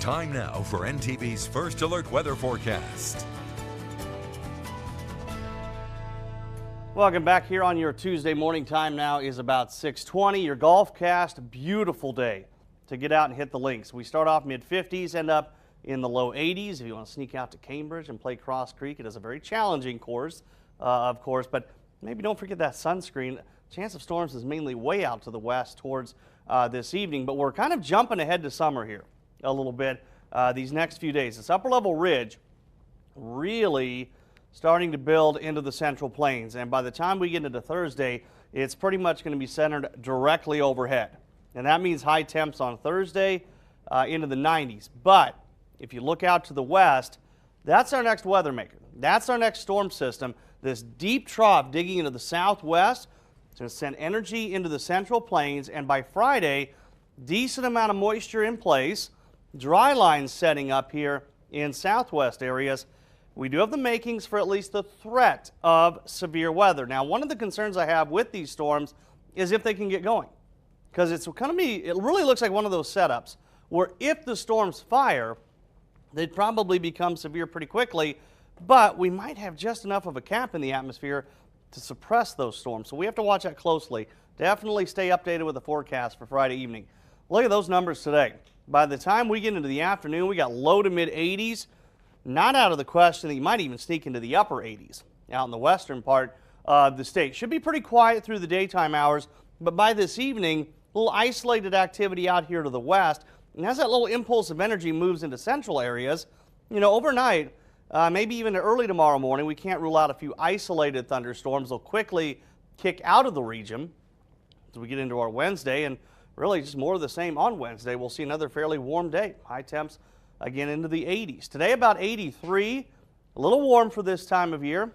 Time now for NTV's First Alert weather forecast. Welcome back here on your Tuesday morning. Time now is about 6:20. Your golf cast, beautiful day to get out and hit the links. We start off mid-50s, end up in the low 80s. If you want to sneak out to Cambridge and play Cross Creek, it is a very challenging course, of course, but maybe don't forget that sunscreen. Chance of storms is mainly way out to the west towards this evening, but we're kind of jumping ahead to summer here a little bit these next few days. This upper level ridge really starting to build into the Central Plains, and by the time we get into Thursday, it's pretty much going to be centered directly overhead, and that means high temps on Thursday into the 90s. But if you look out to the west, that's our next weather maker. That's our next storm system. This deep trough digging into the southwest to send energy into the Central Plains, and by Friday, decent amount of moisture in place, dry lines setting up here in southwest areas. We do have the makings for at least the threat of severe weather. Now, one of the concerns I have with these storms is if they can get going, because it's going to be, it really looks like one of those setups where if the storms fire, they'd probably become severe pretty quickly, but we might have just enough of a cap in the atmosphere to suppress those storms. So we have to watch that closely. Definitely stay updated with the forecast for Friday evening. Look at those numbers today. By the time we get into the afternoon, we got low to mid 80s. Not out of the question that you might even sneak into the upper 80s out in the western part of the state. Should be pretty quiet through the daytime hours, but by this evening, a little isolated activity out here to the west. And as that little impulse of energy moves into central areas, you know, overnight, maybe even early tomorrow morning, we can't rule out a few isolated thunderstorms. They'll quickly kick out of the region as we get into our Wednesday, and really just more of the same on Wednesday. We'll see another fairly warm day. High temps again into the 80s. Today about 83, a little warm for this time of year.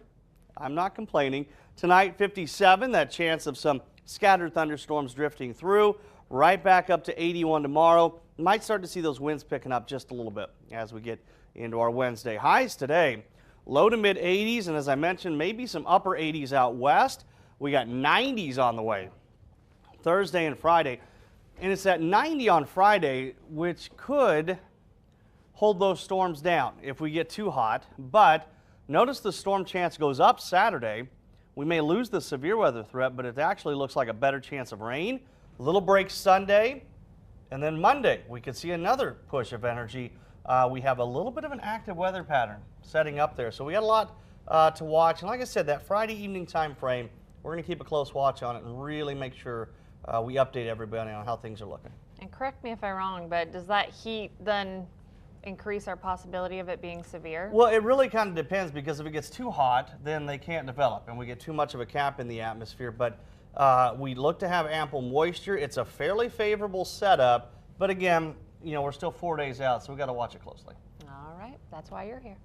I'm not complaining. Tonight 57, that chance of some scattered thunderstorms drifting through. Right back up to 81 tomorrow. Might start to see those winds picking up just a little bit as we get into our Wednesday. Highs today, low to mid 80s, and as I mentioned, maybe some upper 80s out west. We got 90s on the way Thursday and Friday, and it's at 90 on Friday, which could hold those storms down if we get too hot. But notice the storm chance goes up Saturday. We may lose the severe weather threat, but it actually looks like a better chance of rain. A little break Sunday, and then Monday we could see another push of energy. We have a little bit of an active weather pattern setting up there, so we got a lot to watch. And like I said, that Friday evening time frame, we're going to keep a close watch on it and really make sure we update everybody on how things are looking. And correct me if I'm wrong, but does that heat then increase our possibility of it being severe? Well, it really kind of depends, because if it gets too hot, then they can't develop and we get too much of a cap in the atmosphere. But we look to have ample moisture. It's a fairly favorable setup, but again, you know, we're still 4 days out, so we got to watch it closely. All right, that's why you're here.